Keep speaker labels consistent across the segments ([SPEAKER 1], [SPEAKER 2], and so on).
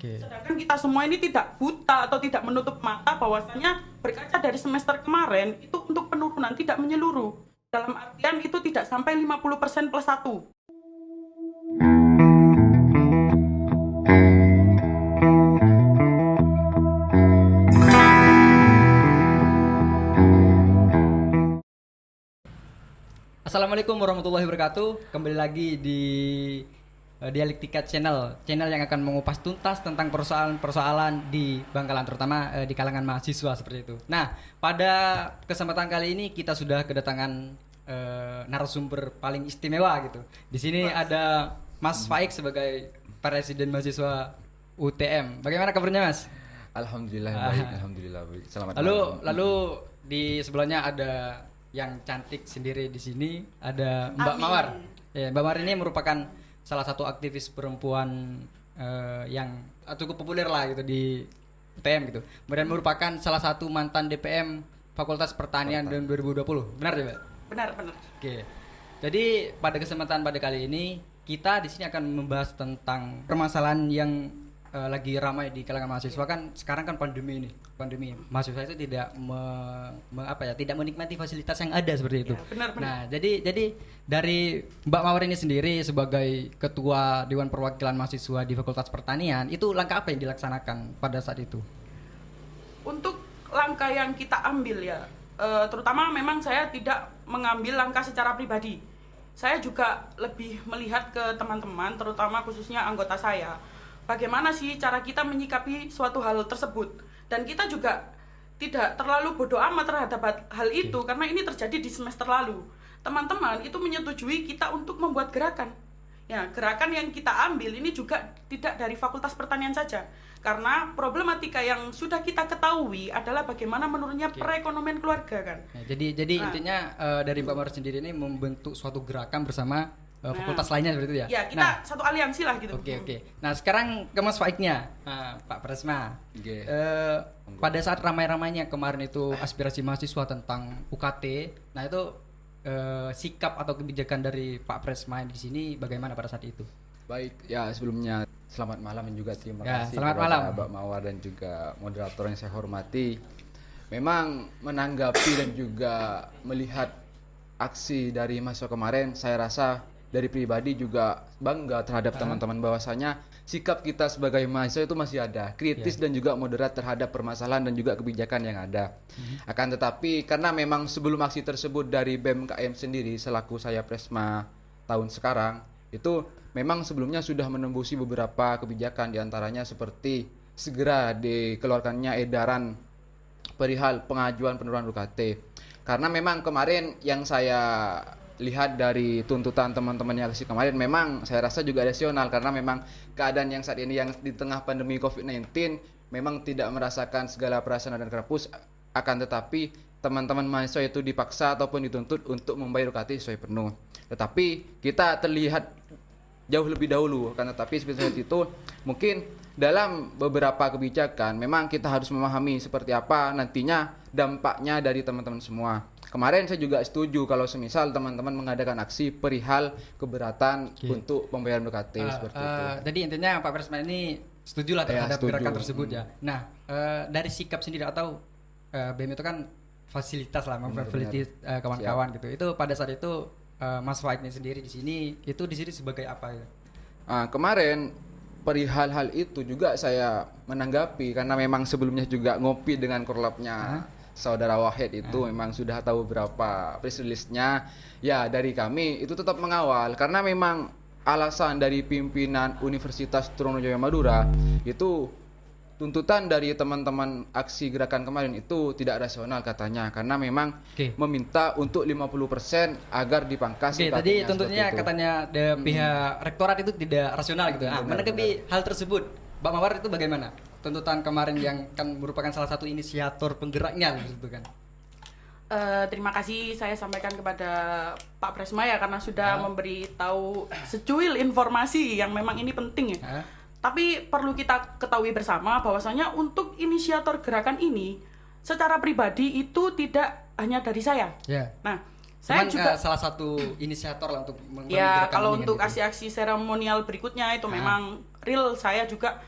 [SPEAKER 1] Sedangkan kita semua ini tidak buta atau tidak menutup mata bahwasanya berkaca dari semester kemarin itu untuk penurunan tidak menyeluruh. Dalam artian itu tidak sampai 50% plus 1.
[SPEAKER 2] Assalamualaikum warahmatullahi wabarakatuh. Kembali lagi di Dialektika Channel yang akan mengupas tuntas tentang persoalan-persoalan di Bangkalan, terutama di kalangan mahasiswa seperti itu. Nah, pada kesempatan kali ini kita sudah kedatangan narasumber paling istimewa gitu. Di sini ada Mas Faik sebagai Presiden Mahasiswa UTM. Bagaimana kabarnya, Mas?
[SPEAKER 3] Alhamdulillah baik, alhamdulillah baik. Selamat
[SPEAKER 2] Lalu
[SPEAKER 3] malam.
[SPEAKER 2] di sebelahnya ada yang cantik sendiri di sini, ada Mbak
[SPEAKER 1] Amin.
[SPEAKER 2] Mawar. Ya, Mbak Mawar ini merupakan salah satu aktivis perempuan yang cukup populer lah gitu di UTM gitu. Kemudian merupakan salah satu mantan DPM Fakultas Pertanian tahun 2020. Benar ya, Mbak?
[SPEAKER 1] Benar.
[SPEAKER 2] Oke. Jadi pada kesempatan pada kali ini kita di sini akan membahas tentang permasalahan yang lagi ramai di kalangan mahasiswa. Kan sekarang kan pandemi mahasiswa itu tidak tidak menikmati fasilitas yang ada seperti itu.
[SPEAKER 1] Ya, benar.
[SPEAKER 2] Nah, jadi dari Mbak Mawar ini sendiri sebagai ketua Dewan Perwakilan Mahasiswa di Fakultas Pertanian, itu langkah apa yang dilaksanakan pada saat itu?
[SPEAKER 1] Untuk langkah yang kita ambil ya, terutama memang saya tidak mengambil langkah secara pribadi. Saya juga lebih melihat ke teman-teman, terutama khususnya anggota saya. Bagaimana sih cara kita menyikapi suatu hal tersebut? Dan kita juga tidak terlalu bodoh amat terhadap hal itu, karena ini terjadi di semester lalu. Teman-teman itu menyetujui kita untuk membuat gerakan. Ya, gerakan yang kita ambil ini juga tidak dari Fakultas Pertanian saja. Karena problematika yang sudah kita ketahui adalah bagaimana menurunnya perekonomian keluarga kan.
[SPEAKER 2] Nah, jadi intinya dari Mbak Mawar sendiri ini membentuk suatu gerakan bersama fakultas lainnya seperti itu ya?
[SPEAKER 1] Ya, kita satu aliansi lah gitu.
[SPEAKER 2] Oke. Nah, sekarang ke Mas Faiknya, Pak Presma.
[SPEAKER 3] Oke.
[SPEAKER 2] Pada saat ramai-ramainya kemarin itu aspirasi mahasiswa tentang UKT, nah itu sikap atau kebijakan dari Pak Presma di sini bagaimana pada saat itu?
[SPEAKER 3] Baik, ya sebelumnya selamat malam dan juga terima
[SPEAKER 2] Ya,
[SPEAKER 3] kasih
[SPEAKER 2] selamat
[SPEAKER 3] kepada
[SPEAKER 2] malam.
[SPEAKER 3] Mbak Mawar dan juga moderator yang saya hormati. Memang menanggapi dan juga melihat aksi dari mahasiswa kemarin, saya rasa dari pribadi juga bangga terhadap teman-teman bahwasanya sikap kita sebagai mahasiswa itu masih ada, kritis dan juga moderat terhadap permasalahan dan juga kebijakan yang ada. Akan tetapi karena memang sebelum aksi tersebut dari BMKM sendiri selaku saya Presma tahun sekarang itu memang sebelumnya sudah menembusi beberapa kebijakan, diantaranya seperti segera dikeluarkannya edaran perihal pengajuan penurunan UKT. Karena memang kemarin yang saya lihat dari tuntutan teman-teman yang aksi kemarin memang saya rasa juga rasional, karena memang keadaan yang saat ini yang di tengah pandemi COVID-19 memang tidak merasakan segala perasaan dan kampus, akan tetapi teman-teman mahasiswa itu dipaksa ataupun dituntut untuk membayar UKT sesuai penuh. Tetapi kita terlihat jauh lebih dahulu, karena tapi seperti itu mungkin dalam beberapa kebijakan memang kita harus memahami seperti apa nantinya dampaknya dari teman-teman semua. Kemarin saya juga setuju kalau semisal teman-teman mengadakan aksi perihal keberatan untuk pembayaran UKT seperti itu.
[SPEAKER 2] Jadi intinya Pak Presma ini setuju lah terhadap
[SPEAKER 3] setuju.
[SPEAKER 2] gerakan tersebut ya. Nah, dari sikap sendiri atau BEM itu kan fasilitas lah, memfasilitasi kawan-kawan gitu. Itu pada saat itu Mas Faik ini sendiri di sini sebagai apa ya?
[SPEAKER 3] Kemarin perihal hal itu juga saya menanggapi, karena memang sebelumnya juga ngopi dengan korlapnya Saudara Wahid itu memang sudah tahu beberapa press release-nya. Ya, dari kami itu tetap mengawal, karena memang alasan dari pimpinan Universitas Trunojoyo Madura itu tuntutan dari teman-teman aksi gerakan kemarin itu tidak rasional katanya, karena memang meminta untuk 50% agar dipangkas.
[SPEAKER 2] Tadi tuntutannya katanya pihak rektorat itu tidak rasional gitu. Nah, menanggapi hal tersebut, Mbak Mawar itu bagaimana? Tuntutan kemarin yang kan merupakan salah satu inisiator penggeraknya gitu kan.
[SPEAKER 1] Terima kasih saya sampaikan kepada Pak Presma ya, karena sudah memberitahu secuil informasi yang memang ini penting ya. Tapi perlu kita ketahui bersama bahwasanya untuk inisiator gerakan ini secara pribadi itu tidak hanya dari saya. Nah, saya juga
[SPEAKER 2] salah satu inisiator lah untuk
[SPEAKER 1] ya, kalau untuk aksi-aksi seremonial berikutnya itu memang real saya juga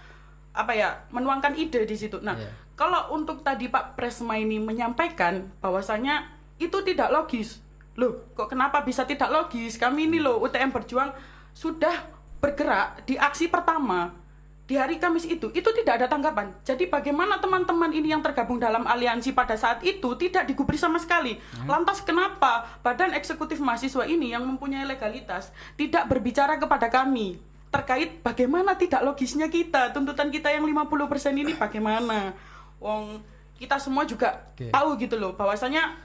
[SPEAKER 1] menuangkan ide di situ. Nah, kalau untuk tadi Pak Presma ini menyampaikan bahwasanya itu tidak logis. Loh, kok kenapa bisa tidak logis? Kami ini loh UTM Berjuang sudah bergerak di aksi pertama di hari Kamis itu tidak ada tanggapan. Jadi bagaimana teman-teman ini yang tergabung dalam aliansi pada saat itu tidak digubris sama sekali. Lantas kenapa Badan Eksekutif Mahasiswa ini yang mempunyai legalitas tidak berbicara kepada kami terkait bagaimana tidak logisnya tuntutan kita yang 50% ini bagaimana? Wong kita semua juga tahu gitu loh bahwasanya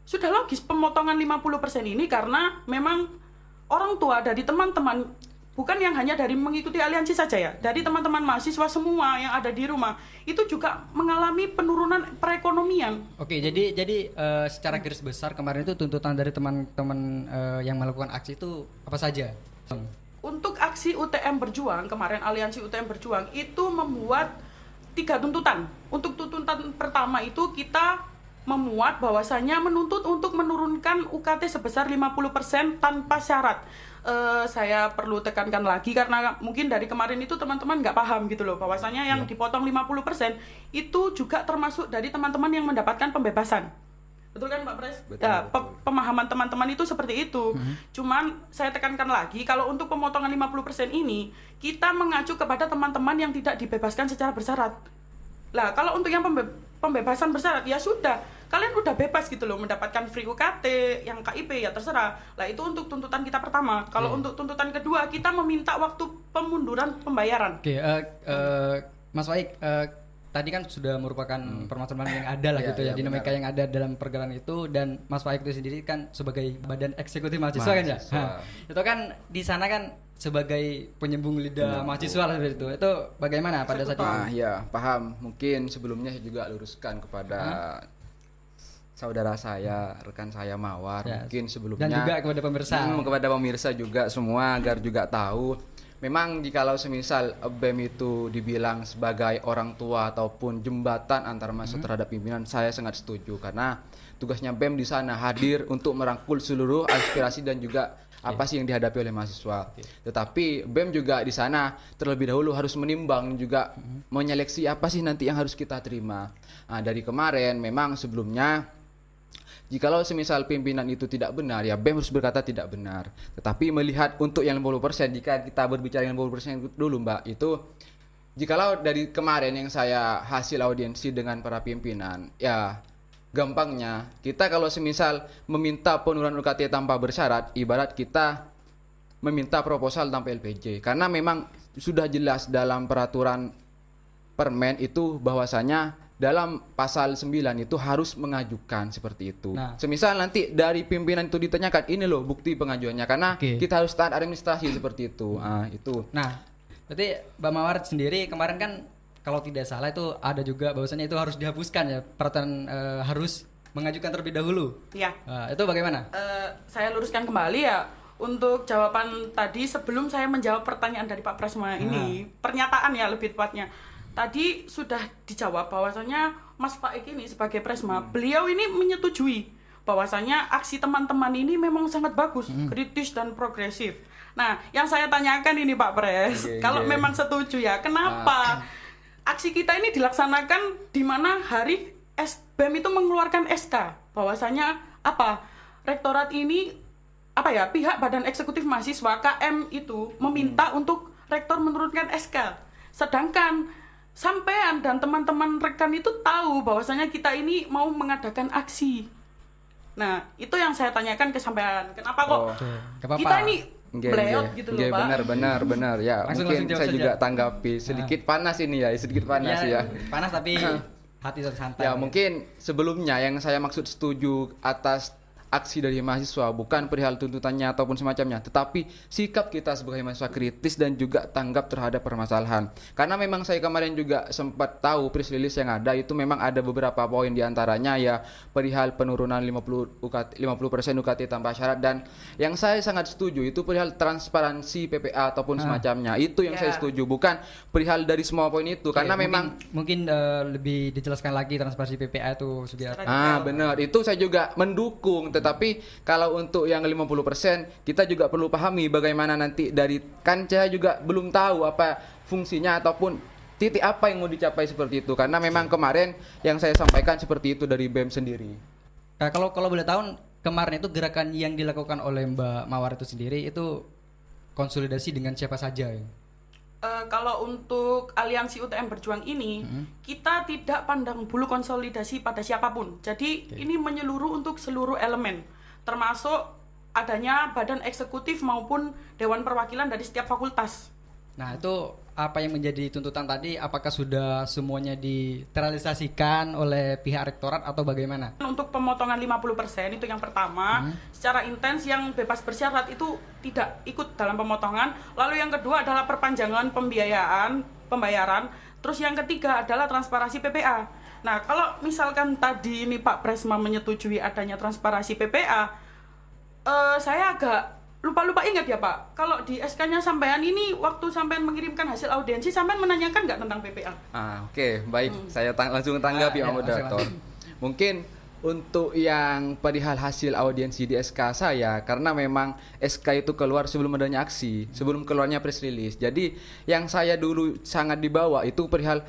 [SPEAKER 1] sudah logis pemotongan 50% ini karena memang orang tua dari teman-teman, bukan yang hanya dari mengikuti aliansi saja ya, dari teman-teman mahasiswa semua yang ada di rumah itu juga mengalami penurunan perekonomian.
[SPEAKER 2] Oke, jadi secara garis besar kemarin itu tuntutan dari teman-teman yang melakukan aksi itu apa saja?
[SPEAKER 1] Untuk aksi UTM Berjuang kemarin, aliansi UTM Berjuang itu membuat 3 tuntutan. Untuk tuntutan pertama itu kita memuat bahwasanya menuntut untuk menurunkan UKT sebesar 50% tanpa syarat. Saya perlu tekankan lagi karena mungkin dari kemarin itu teman-teman nggak paham gitu loh bahwasanya yang dipotong 50% itu juga termasuk dari teman-teman yang mendapatkan pembebasan. Betul kan Pak Pres?
[SPEAKER 3] Betul,
[SPEAKER 1] Ya,
[SPEAKER 3] betul.
[SPEAKER 1] pemahaman teman-teman itu seperti itu. Cuman saya tekankan lagi kalau untuk pemotongan 50% ini kita mengacu kepada teman-teman yang tidak dibebaskan secara bersyarat. Lah, kalau untuk yang pembebasan bersyarat ya sudah, kalian udah bebas gitu loh mendapatkan free UKT, yang KIP ya terserah. Lah itu untuk tuntutan kita pertama. Kalau untuk tuntutan kedua kita meminta waktu pemunduran pembayaran.
[SPEAKER 2] Oke, Mas Waik, tadi kan sudah merupakan permasalahan yang ada lah
[SPEAKER 3] Iya,
[SPEAKER 2] gitu ya,
[SPEAKER 3] iya,
[SPEAKER 2] dinamika
[SPEAKER 3] benar.
[SPEAKER 2] yang ada dalam pergerakan itu, dan Mas Waik itu sendiri kan sebagai badan eksekutif mahasiswa kan ya.
[SPEAKER 3] Mahasiswa.
[SPEAKER 2] Itu kan di sana kan sebagai penyembung lidah mahasiswa lah seperti itu. Itu bagaimana pada saat itu?
[SPEAKER 3] Ya, paham. Mungkin sebelumnya saya juga luruskan kepada saudara saya, rekan saya Mawar,
[SPEAKER 2] Ya,
[SPEAKER 3] mungkin sebelumnya
[SPEAKER 2] dan juga kepada pemirsa.
[SPEAKER 3] kepada pemirsa juga semua agar juga tahu. Memang jikalau semisal BEM itu dibilang sebagai orang tua ataupun jembatan antar mahasiswa terhadap pimpinan, saya sangat setuju karena tugasnya BEM di sana hadir untuk merangkul seluruh aspirasi dan juga apa sih yang dihadapi oleh mahasiswa. Tetapi BEM juga di sana terlebih dahulu harus menimbang juga menyeleksi apa sih nanti yang harus kita terima. Nah, dari kemarin memang sebelumnya jikalau semisal pimpinan itu tidak benar, ya BEM harus berkata tidak benar. Tetapi melihat untuk yang 50%, jika kita berbicara yang 50% dulu Mbak, itu jikalau dari kemarin yang saya hasil audiensi dengan para pimpinan, ya gampangnya kita kalau semisal meminta penurunan UKT tanpa bersyarat, ibarat kita meminta proposal tanpa LPJ. Karena memang sudah jelas dalam peraturan Permen itu bahwasanya dalam pasal 9 itu harus mengajukan seperti itu.
[SPEAKER 2] Nah.
[SPEAKER 3] Semisal nanti dari pimpinan itu ditanyakan, ini loh bukti pengajuannya, karena kita harus taat administrasi seperti itu. Itu.
[SPEAKER 2] Nah, berarti Mbak Mawar sendiri kemarin kan kalau tidak salah itu ada juga bahwasanya itu harus dihapuskan ya, peraturan harus mengajukan terlebih dahulu.
[SPEAKER 1] Ya.
[SPEAKER 2] Itu bagaimana?
[SPEAKER 1] Saya luruskan kembali ya untuk jawaban tadi sebelum saya menjawab pertanyaan dari Pak Presma ini, pernyataan ya lebih tepatnya. Tadi sudah dijawab bahwasanya Mas Faik ini sebagai Presma, beliau ini menyetujui bahwasanya aksi teman-teman ini memang sangat bagus, kritis dan progresif. Nah, yang saya tanyakan ini Pak Pres, kalau memang setuju ya, kenapa aksi kita ini dilaksanakan di mana hari BEM itu mengeluarkan SK bahwasanya apa? Rektorat ini pihak Badan Eksekutif Mahasiswa KM itu meminta untuk rektor menurunkan SK. Sedangkan sampean dan teman-teman rekan itu tahu bahwasanya kita ini mau mengadakan aksi. Nah, itu yang saya tanyakan ke sampean. Kenapa kok kita ini beleot gitu loh, Pak?
[SPEAKER 3] Benar. Ya,
[SPEAKER 2] Langsung
[SPEAKER 3] mungkin
[SPEAKER 2] jawab
[SPEAKER 3] saya
[SPEAKER 2] saja.
[SPEAKER 3] juga tanggapi sedikit panas ini ya, sedikit panas ya.
[SPEAKER 2] Panas tapi hati santai.
[SPEAKER 3] Ya, mungkin sebelumnya yang saya maksud setuju atas aksi dari mahasiswa bukan perihal tuntutannya ataupun semacamnya, tetapi sikap kita sebagai mahasiswa kritis dan juga tanggap terhadap permasalahan. Karena memang saya kemarin juga sempat tahu press release yang ada itu memang ada beberapa poin diantaranya ya perihal penurunan 50% UKT tanpa syarat, dan yang saya sangat setuju itu perihal transparansi PPA ataupun semacamnya. Itu yang saya setuju, bukan perihal dari semua poin itu. Karena memang
[SPEAKER 2] mungkin lebih dijelaskan lagi transparansi PPA itu sudah.
[SPEAKER 3] Benar, itu saya juga mendukung. Tetapi kalau untuk yang 50% kita juga perlu pahami bagaimana nanti dari, kan saya juga belum tahu apa fungsinya ataupun titik apa yang mau dicapai seperti itu, karena memang kemarin yang saya sampaikan seperti itu dari BEM sendiri.
[SPEAKER 2] Nah, kalau boleh tahu kemarin itu gerakan yang dilakukan oleh Mbak Mawar itu sendiri itu konsolidasi dengan siapa saja ya?
[SPEAKER 1] Kalau untuk aliansi UTM Berjuang ini, kita tidak pandang bulu konsolidasi pada siapapun. Jadi ini menyeluruh untuk seluruh elemen, termasuk adanya badan eksekutif maupun dewan perwakilan dari setiap fakultas.
[SPEAKER 2] Nah, itu apa yang menjadi tuntutan tadi? Apakah sudah semuanya diterrealisasikan oleh pihak rektorat atau bagaimana?
[SPEAKER 1] Untuk pemotongan 50% itu yang pertama, secara intens yang bebas bersyarat itu tidak ikut dalam pemotongan. Lalu yang kedua adalah perpanjangan pembayaran. Terus yang ketiga adalah transparansi PPA. Nah, kalau misalkan tadi ini Pak Presma menyetujui adanya transparansi PPA, saya agak lupa ingat ya Pak, kalau di SK-nya sampean ini waktu sampean mengirimkan hasil audiensi, sampean menanyakan nggak tentang PPA?
[SPEAKER 3] Oke, baik. Saya langsung tanggapi Pak Moderator. Mungkin untuk yang perihal hasil audiensi di SK saya, karena memang SK itu keluar sebelum adanya aksi, sebelum keluarnya press release. Jadi yang saya dulu sangat dibawa itu perihal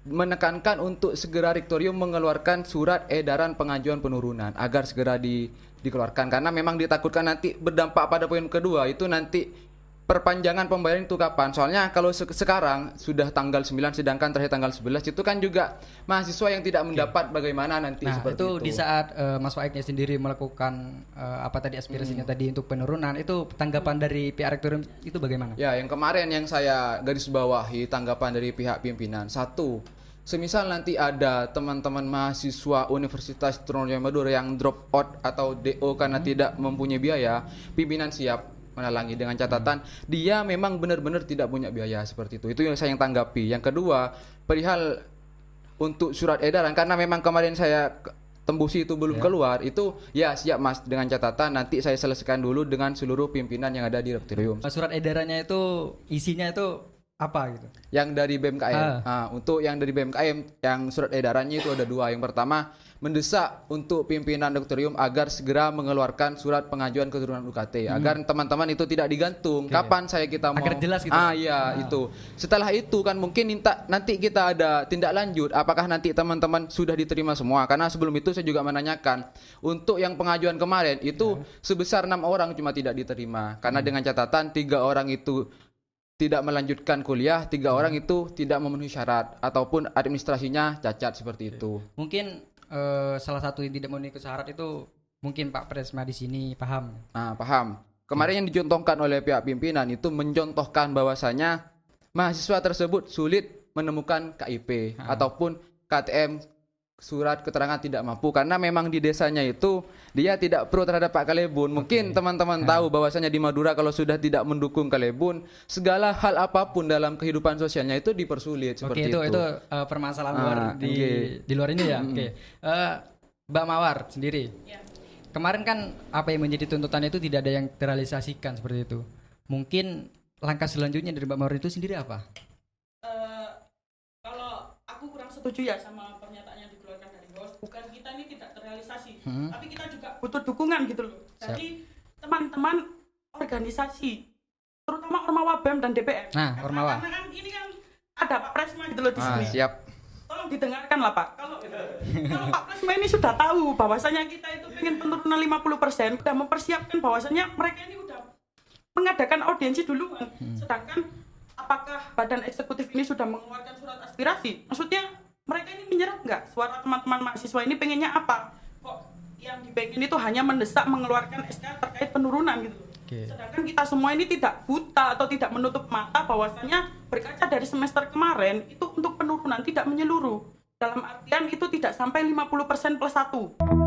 [SPEAKER 3] menekankan untuk segera rektorium mengeluarkan surat edaran pengajuan penurunan agar segera dikeluarkan, karena memang ditakutkan nanti berdampak pada poin kedua itu nanti perpanjangan pembayaran itu kapan. Soalnya kalau sekarang sudah tanggal 9 sedangkan terakhir tanggal 11 itu kan juga mahasiswa yang tidak mendapat bagaimana nanti seperti itu.
[SPEAKER 2] Di saat Mas Faiknya sendiri melakukan apa tadi aspirasinya tadi untuk penurunan, itu tanggapan dari pihak rektorium itu bagaimana?
[SPEAKER 3] Ya, yang kemarin yang saya garis bawahi tanggapan dari pihak pimpinan. Satu, semisal nanti ada teman-teman mahasiswa Universitas Trunojoyo Madura yang drop out atau DO karena tidak mempunyai biaya, pimpinan siap menalangi dengan catatan dia memang benar-benar tidak punya biaya seperti itu. Itu yang saya tanggapi. Yang kedua, perihal untuk surat edaran, karena memang kemarin saya tembusi itu belum keluar, itu ya siap Mas, dengan catatan nanti saya selesaikan dulu dengan seluruh pimpinan yang ada di rektorium.
[SPEAKER 2] Surat edarannya itu isinya itu apa gitu?
[SPEAKER 3] Yang dari BMKM. Untuk yang dari BMKM, yang surat edarannya itu ada dua. Yang pertama, mendesak untuk pimpinan rektorium agar segera mengeluarkan surat pengajuan keturunan UKT agar teman-teman itu tidak digantung. Kapan kita mau?
[SPEAKER 2] Agar jelas gitu.
[SPEAKER 3] Itu. Setelah itu kan mungkin nanti kita ada tindak lanjut. Apakah nanti teman-teman sudah diterima semua? Karena sebelum itu saya juga menanyakan untuk yang pengajuan kemarin itu sebesar 6 orang cuma tidak diterima. Karena dengan catatan 3 orang itu tidak melanjutkan kuliah, 3 orang itu tidak memenuhi syarat ataupun administrasinya cacat seperti itu.
[SPEAKER 2] Mungkin salah satu yang tidak memenuhi syarat itu mungkin Pak Presma di sini paham.
[SPEAKER 3] Paham. Kemarin yang dicontohkan oleh pihak pimpinan itu mencontohkan bahwasanya mahasiswa tersebut sulit menemukan KIP ataupun KTM, surat keterangan tidak mampu, karena memang di desanya itu dia tidak pro terhadap Pak Kalebun. Mungkin teman-teman tahu bahwasanya di Madura kalau sudah tidak mendukung Kalebun, segala hal apapun dalam kehidupan sosialnya itu dipersulit seperti itu.
[SPEAKER 2] Itu permasalahan luar di luar ini ya. Mbak Mawar sendiri. Kemarin kan apa yang menjadi tuntutan itu tidak ada yang terrealisasikan seperti itu. Mungkin langkah selanjutnya dari Mbak Mawar itu sendiri apa?
[SPEAKER 1] Kalau aku kurang setuju ya sama pernyataan yang dikeluarkan dari bos. Bukan kita ini tidak terrealisasi, tapi kita juga butuh dukungan gitu loh. Jadi teman-teman organisasi, terutama Ormawa BEM dan DPR.
[SPEAKER 2] Ormawa.
[SPEAKER 1] Karena kan ini kan ada Pak Presma gitu loh di sini.
[SPEAKER 3] Siap.
[SPEAKER 1] Tolong didengarkan lah Pak. Kalau Pak Presma ini sudah tahu bahwasanya kita itu pengen penurunan 50%, sudah mempersiapkan bahwasanya mereka ini udah mengadakan audiensi duluan. Sedangkan apakah badan eksekutif ini sudah mengeluarkan surat aspirasi? Maksudnya mereka ini menyerap nggak suara teman-teman mahasiswa ini pengennya apa? Kok yang di back ini tuh hanya mendesak mengeluarkan SK terkait penurunan gitu. Sedangkan kita semua ini tidak buta atau tidak menutup mata bahwasanya berkaca dari semester kemarin itu untuk penurunan tidak menyeluruh. Dalam artian itu tidak sampai 50% plus 1.